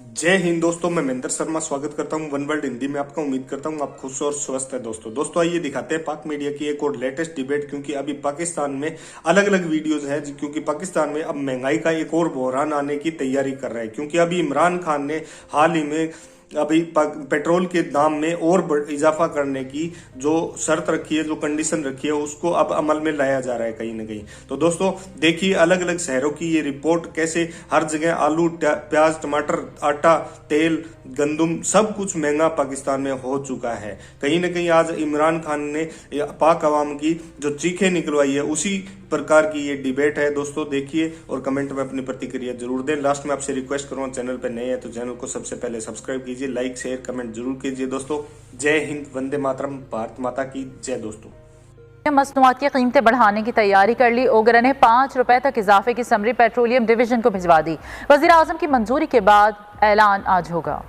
जय हिंद दोस्तों, मैं महेंद्र शर्मा स्वागत करता हूं वन वर्ल्ड हिंदी में आपका। उम्मीद करता हूं आप खुश और स्वस्थ है। दोस्तों आइए दिखाते हैं पाक मीडिया की एक और लेटेस्ट डिबेट, क्योंकि अभी पाकिस्तान में अलग अलग वीडियोस हैं, क्योंकि पाकिस्तान में अब महंगाई का एक और बहरान आने की तैयारी कर रहा है। क्योंकि अभी इमरान खान ने हाल ही में अभी पेट्रोल के दाम में और इजाफा करने की जो शर्त रखी है, जो कंडीशन रखी है, उसको अब अमल में लाया जा रहा है कहीं ना कहीं। तो दोस्तों देखिए अलग अलग शहरों की ये रिपोर्ट, कैसे हर जगह आलू, प्याज, टमाटर, आटा, तेल, गंदुम सब कुछ महंगा पाकिस्तान में हो चुका है। कहीं ना कहीं आज इमरान खान ने पाक अवाम की जो चीखें निकलवाई है, उसी प्रकार की ये डिबेट है। दोस्तों देखिए और कमेंट में अपनी प्रतिक्रिया जरूर दें। लास्ट में आपसे रिक्वेस्ट करूंगा, चैनल पर नए हैं तो चैनल को सबसे पहले सब्सक्राइब कीजिए, लाइक शेयर कमेंट जरूर कीजिए। दोस्तों जय हिंद, वंदे मातरम, भारत माता की जय। दोस्तों मसनूआत की कीमतें बढ़ाने की तैयारी कर ली। ओगरा ने 5 रुपए तक इजाफे की समरी पेट्रोलियम डिवीजन को भिजवा दी। वजीर आजम की मंजूरी के बाद ऐलान आज होगा।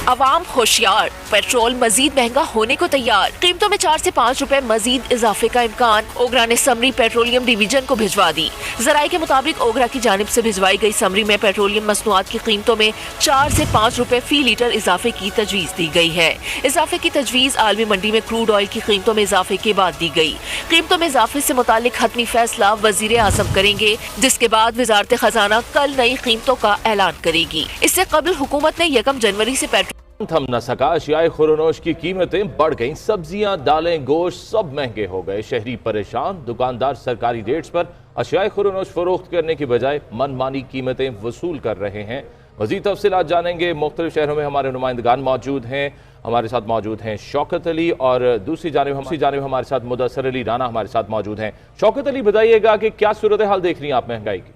अवाम होशियार, पेट्रोल मजीद महंगा होने को तैयार। कीमतों में 4 से 5 रुपए मजीद इजाफे का इम्कान। ओगरा ने समरी पेट्रोलियम डिवीजन को भिजवा दी। जराये के मुताबिक ओगरा की जानिब से भिजवाई गई समरी में पेट्रोलियम मसनूआत की कीमतों में 4 से 5 रुपए फी लीटर इजाफे की तजवीज दी गई है। इजाफे की तजवीज आलमी मंडी में क्रूड ऑयल की कीमतों में इजाफे के बाद दी गई। कीमतों में इजाफे से मुतालिक हतमी फैसला वजीर आजम करेंगे, जिसके बाद वजारत खजाना कल नई कीमतों का ऐलान करेगी। इससे कबल हुकूमत ने 1 जनवरी से थम न सका। अशियाए खुरोनोश की कीमतें बढ़ गईं। सब्जियां, दालें, गोश्त सब महंगे हो गए। शहरी परेशान। दुकानदार सरकारी रेट्स पर अशियाए खुरोनोश फरोख्त करने की बजाय मनमानी कीमतें वसूल कर रहे हैं। मजीद तफसीलात जानेंगे। मुख्तलिफ शहरों में हमारे नुमाइंदगान मौजूद हैं। हमारे साथ मौजूद हैं शौकत अली और दूसरी जानिब हमारे साथ मुदस्सर अली राना हमारे साथ मौजूद हैं। शौकत अली, बताइएगा कि क्या सूरत हाल देख रही हैं आप महंगाई की?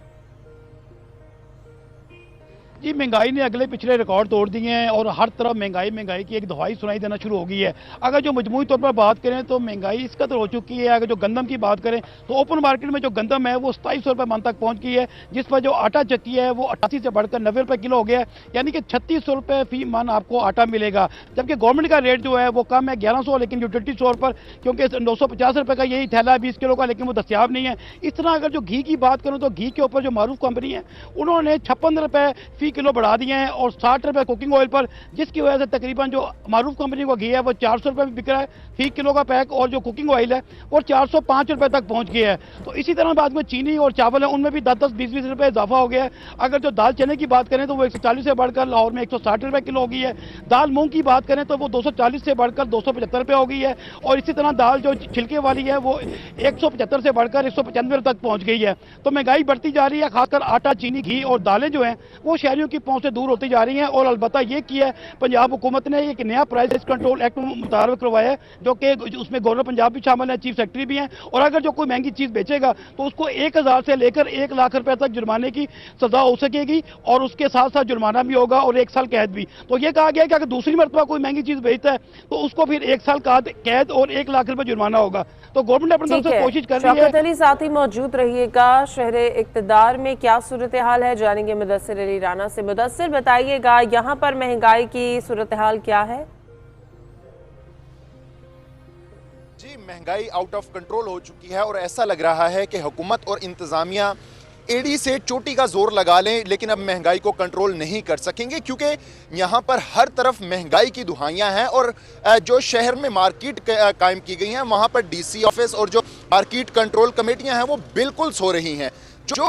जी, महंगाई ने अगले पिछले रिकॉर्ड तोड़ दिए हैं और हर तरफ महंगाई की एक दवाई सुनाई देना शुरू हो गई है। अगर जो मजमूई तौर पर बात करें तो महंगाई इस कदर हो चुकी है। अगर जो गंदम की बात करें तो ओपन मार्केट में जो गंदम है वो 2700 रुपये मन तक पहुंच गई है, जिस पर जो आटा चक्की है वो 88 से बढ़कर 90 रुपये किलो हो गया है। यानी कि 3600 रुपये फी मन आपको आटा मिलेगा, जबकि गवर्नमेंट का रेट जो है वो कम है 1100, लेकिन यूटिलिटी स्टोर पर क्योंकि 950 रुपये का यही थैला है 20 किलो का, लेकिन वो दस्तियाब नहीं है। इस तरह अगर जो घी की बात करूँ तो घी के ऊपर जो मारूफ कंपनी है उन्होंने 56 रुपये फी किलो बढ़ा दिए हैं और 60 रुपये कुकिंग ऑयल पर, जिसकी वजह से तकरीबन जो मारूफ कंपनी का घी है वो 400 रुपये में बिक रहा है फी किलो का पैक, और जो कुकिंग ऑयल है वो 405 रुपये तक पहुंच गया है। तो इसी तरह बाद में चीनी और चावल है उनमें भी 10-10, 20-20 रुपये इजाफा हो गया है। अगर जो दाल चने की बात करें तो वो 140 से बढ़कर लाहौर में 160 रुपये किलो हो गई है। दाल मूंग की बात करें तो वो 240 से बढ़कर 275 रुपये हो गई है। और इसी तरह दाल जो छिलके वाली है वो 175 से बढ़कर 195 तक पहुंच गई है। तो महंगाई बढ़ती जा रही है। खासकर आटा, चीनी, घी और दालें जो हैं वो शहरियों की पहुंच से दूर होती जा रही हैं। और अलबत्ता ये किया है पंजाब हुकूमत ने एक नया प्राइस कंट्रोल एक्ट मुतारफ करवाया है, जो कि उसमें गवर्नर पंजाब भी शामिल है, चीफ सेक्रेटरी भी हैं। और अगर जो कोई महंगी चीज बेचेगा तो उसको 1000 से लेकर 1 लाख रुपए तक जुर्माने की सजा हो सकेगी, और उसके साथ साथ जुर्माना भी होगा और 1 साल कैद भी। तो ये कहा गया है कि अगर दूसरी मरतबा कोई महंगी चीज बेचता है तो उसको फिर 1 साल कैद और 1 लाख रुपए जुर्माना होगा। तो गवर्नमेंट अपनी तरफ से कोशिश कर रही है। शौकत अली साथ ही मौजूद रहिएगा। शहर इक्तदार में क्या सूरत हाल है जानेंगे मुदस्सर अली राना से। मुदस्सर, बताइएगा यहाँ पर महंगाई की सूरत हाल क्या है? जी, महंगाई आउट ऑफ कंट्रोल हो चुकी है और ऐसा लग रहा है कि हुकूमत और इंतजामिया एड़ी से चोटी का जोर लगा लें, लेकिन अब महंगाई को कंट्रोल नहीं कर सकेंगे, क्योंकि यहाँ पर हर तरफ महंगाई की दुहाइयाँ हैं। और जो शहर में मार्केट कायम की गई हैं वहाँ पर डीसी ऑफिस और जो मार्केट कंट्रोल कमेटियाँ हैं वो बिल्कुल सो रही हैं। जो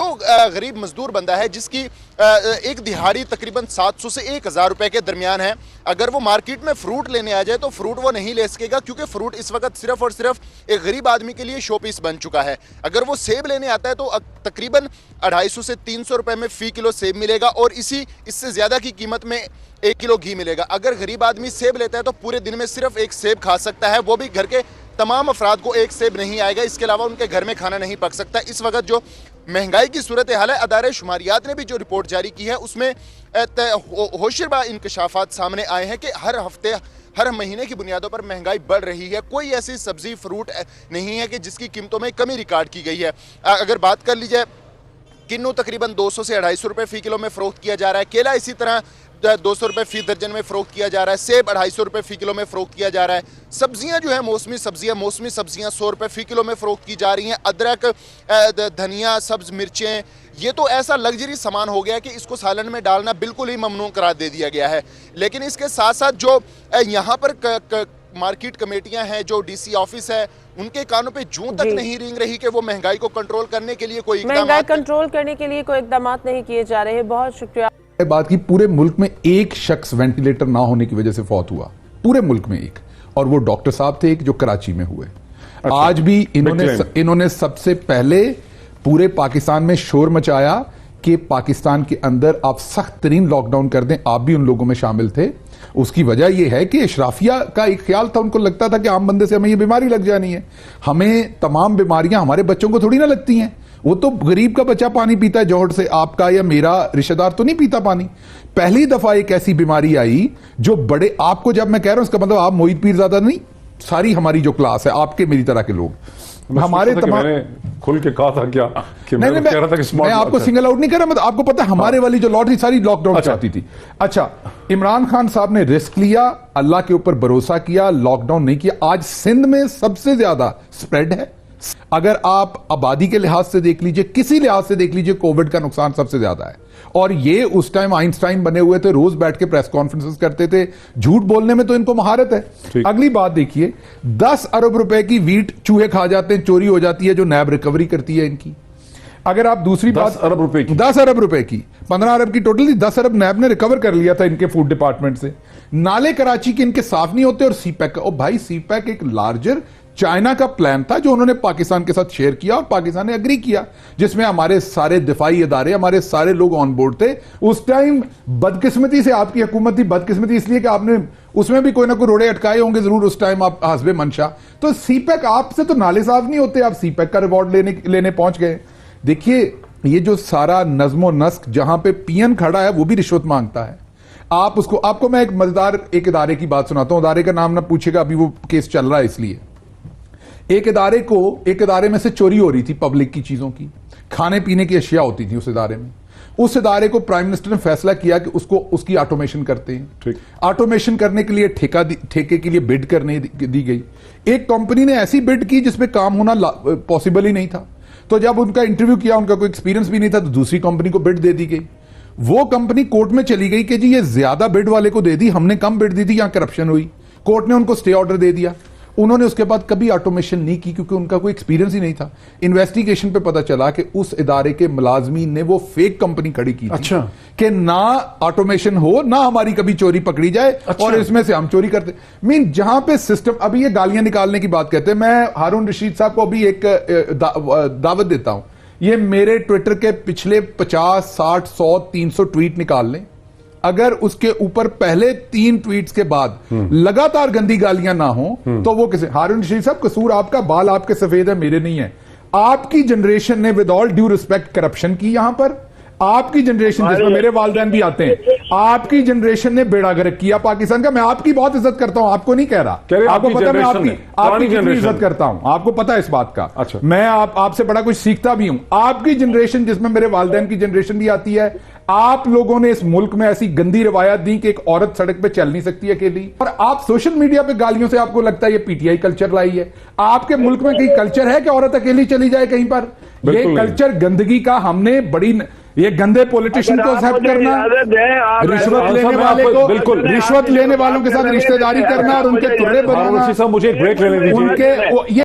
गरीब मजदूर बंदा है जिसकी एक दिहाड़ी तकरीबन 700 से 1000 रुपए के दरमियान है, अगर वो मार्केट में फ्रूट लेने आ जाए तो फ्रूट वो नहीं ले सकेगा, क्योंकि फ्रूट इस वक्त सिर्फ और सिर्फ एक गरीब आदमी के लिए शोपीस बन चुका है। अगर वो सेब लेने आता है तो तकरीबन 250 से 300 रुपए में फी किलो सेब मिलेगा, और इससे ज्यादा की कीमत में 1 किलो घी मिलेगा। अगर गरीब आदमी सेब लेता है तो पूरे दिन में सिर्फ 1 सेब खा सकता है, वो भी घर के तमाम अफराद को 1 सेब नहीं आएगा, इसके अलावा उनके घर में खाना नहीं पक सकता। इस वक्त जो महंगाई की सूरत हाल है, अदारे शुमारियात ने भी जो रिपोर्ट जारी की है उसमें होशरबा इंकशाफात सामने आए हैं कि हर हफ्ते, हर महीने की बुनियादों पर महंगाई बढ़ रही है। कोई ऐसी सब्जी फ्रूट नहीं है कि जिसकी कीमतों में कमी रिकॉर्ड की गई है। अगर बात कर ली जाए, किन्नू तकरीबन 200 से 250 रुपये फी किलो में फरोख्त किया जा रहा है। केला इसी तरह 200 रुपये फी दर्जन में फ़रोख्त किया जा रहा है। सेब 250 रुपये फ़ी किलो में फ़रोख्त किया जा रहा है। सब्जियां जो है मौसमी सब्जियां 100 रुपये फ़ी किलो में फ़रोख्त की जा रही हैं। अदरक, धनिया, सब्ज़ मिर्चें ये तो ऐसा लग्जरी सामान हो गया कि इसको सालन में डालना बिल्कुल ही ममनू करार दे दिया गया है। लेकिन इसके साथ साथ जो यहाँ पर मार्केट कमेटियां हैं, जो डीसी ऑफिस है, उनके कानों पे जूं तक नहीं रेंग रही कि वो महंगाई को कंट्रोल करने के लिए कोई महंगाई कंट्रोल करने के लिए कोई इकदाम नहीं किए जा रहे हैं। बहुत शुक्रिया। बात की पूरे मुल्क में एक शख्स वेंटिलेटर ना होने की वजह से फौत हुआ, पूरे मुल्क में एक, और वो डॉक्टर साहब थे एक जो कराची में हुए। आज भी इन्होंने सबसे पहले पूरे पाकिस्तान में शोर मचाया कि पाकिस्तान के अंदर आप सख्त तरीन लॉकडाउन कर दें। आप भी उन लोगों में शामिल थे। उसकी वजह यह है कि अशराफिया का एक ख्याल था, उनको लगता था कि आम बंदे से हमें ये बीमारी लग जानी है। हमें तमाम बीमारियां हमारे बच्चों को थोड़ी ना लगती हैं। वो तो गरीब का बच्चा पानी पीता है जोहड़ से, आपका या मेरा रिश्तेदार तो नहीं पीता पानी। पहली दफा एक ऐसी बीमारी आई जो बड़े, आपको जब मैं कह रहा हूं उसका मतलब आप मोहित पीरजादा नहीं, सारी हमारी जो क्लास है, आपके मेरी तरह के लोग, हमारे तमाम, खुल के कहा था क्या कि मैं कह रहा था कि मैं आपको सिंगल आउट नहीं कर रहा, मतलब आपको पता है हमारे वाली जो लॉटरी सारी लॉकडाउन चाहती थी। अच्छा, इमरान खान साहब ने रिस्क लिया, अल्लाह के ऊपर भरोसा किया, लॉकडाउन नहीं किया। आज सिंध में सबसे ज्यादा स्प्रेड है। अगर आप आबादी के लिहाज से देख लीजिए, किसी लिहाज से देख लीजिए, कोविड का नुकसान सबसे ज्यादा है। और ये उस टाइम आइंस्टाइन बने हुए थे, रोज बैठ के प्रेस कॉन्फ्रेंसेस करते थे, झूठ बोलने में तो इनको महारत है। अगली बात देखिए, 10 अरब रुपए की वीट चूहे खा जाते हैं, चोरी हो जाती है, जो नैब रिकवरी करती है इनकी। अगर आप दूसरी बात, 10 अरब रुपए की, 10 अरब रुपए की, 15 अरब की टोटल थी, 10 अरब नैब ने रिकवर कर लिया था इनके फूड डिपार्टमेंट से। नाले कराची के इनके साफ नहीं होते। और सीपैक, और भाई सीपैक एक लार्जर चाइना का प्लान था जो उन्होंने पाकिस्तान के साथ शेयर किया और पाकिस्तान ने एग्री किया, जिसमें हमारे सारे दिफाई इदारे, हमारे सारे लोग ऑन बोर्ड थे। उस टाइम बदकिस्मती से आपकी हुकूमत थी, बदकिस्मती इसलिए कि आपने उसमें भी कोई ना कोई रोड़े अटकाए होंगे जरूर उस टाइम, आप हस्बे मंशा। तो सीपैक, आपसे तो नाले साफ नहीं होते, आप सीपैक का रिवॉर्ड लेने पहुंच गए। देखिए, ये जो सारा नज्मो नस्क जहां पे पीएन खड़ा है वो भी रिश्वत मांगता है। आप उसको, आपको मैं एक मजेदार एक इदारे की बात सुनाता हूं, इदारे का नाम ना पूछेगा, अभी वो केस चल रहा है इसलिए। एक इदारे में से चोरी हो रही थी पब्लिक की चीजों की, खाने पीने की अशिया होती थी उस इदारे में। उस इदारे को प्राइम मिनिस्टर ने फैसला किया कि उसकी ऑटोमेशन करते हैं। ऑटोमेशन करने के लिए ठेके के लिए बिड करने दी गई। एक कंपनी ने ऐसी बिड की जिसमें काम होना पॉसिबल ही नहीं था। तो जब उनका इंटरव्यू किया, उनका कोई एक्सपीरियंस भी नहीं था, तो दूसरी कंपनी को बिड दे दी गई। वो कंपनी कोर्ट में चली गई कि जी ये ज्यादा बिड वाले को दे दी, हमने कम बिड दी थी, यहां करप्शन हुई। कोर्ट ने उनको स्टे ऑर्डर दे दिया। उन्होंने उसके बाद कभी ऑटोमेशन नहीं की क्योंकि उनका कोई एक्सपीरियंस ही नहीं था। इन्वेस्टिगेशन पे पता चला कि उस इदारे के मुलाजमीन ने वो फेक कंपनी खड़ी की थी। अच्छा, कि ना ऑटोमेशन हो, ना हमारी कभी चोरी पकड़ी जाए। अच्छा। और इसमें से हम चोरी करते मीन जहां पे सिस्टम, अभी ये गालियां निकालने की बात कहते हैं। मैं हारून रशीद साहब को अभी एक दावत देता हूं, ये मेरे ट्विटर के पिछले 50, 60, 100, 300 ट्वीट निकाल लें, अगर उसके ऊपर पहले 3 ट्वीट्स के बाद लगातार गंदी गालियां ना हो तो वो किसे, हारून रशीद साहब कसूर आपका, बाल आपके सफेद है, मेरे नहीं है। आपकी जनरेशन ने with all due respect corruption की यहां पर। आपकी जनरेशन, जिसमें मेरे वालिदैन भी आते हैं, आपकी जनरेशन ने बेड़ा गर्क किया पाकिस्तान का। मैं आपकी बहुत इज्जत करता हूं, आपको नहीं कह रहा, आपको पता, मैं आपकी कितनी इज्जत करता हूं, आपको पता है इस बात का। अच्छा। मैं आपसे बड़ा कुछ सीखता भी हूं। आपकी जनरेशन, जिसमें मेरे वालिदैन की जनरेशन भी आती है, आप लोगों ने इस मुल्क में ऐसी गंदी रिवायत दी कि एक औरत सड़क पे चल नहीं सकती अकेली, और आप सोशल मीडिया पे गालियों से आपको लगता है ये पीटीआई कल्चर लाई है। आपके मुल्क में कहीं कल्चर है कि औरत अकेली चली जाए कहीं पर? ये कल्चर गंदगी का हमने बड़ी, ये गंदे पॉलिटिशियन को एक्सेप्ट करना, रिश्वत लेने वाले को, बिल्कुल रिश्वत लेने वालों के साथ रिश्तेदारी करना और उनके तुर्रे बनाना। मुझे एक ब्रेक लेने दीजिए। उनके ये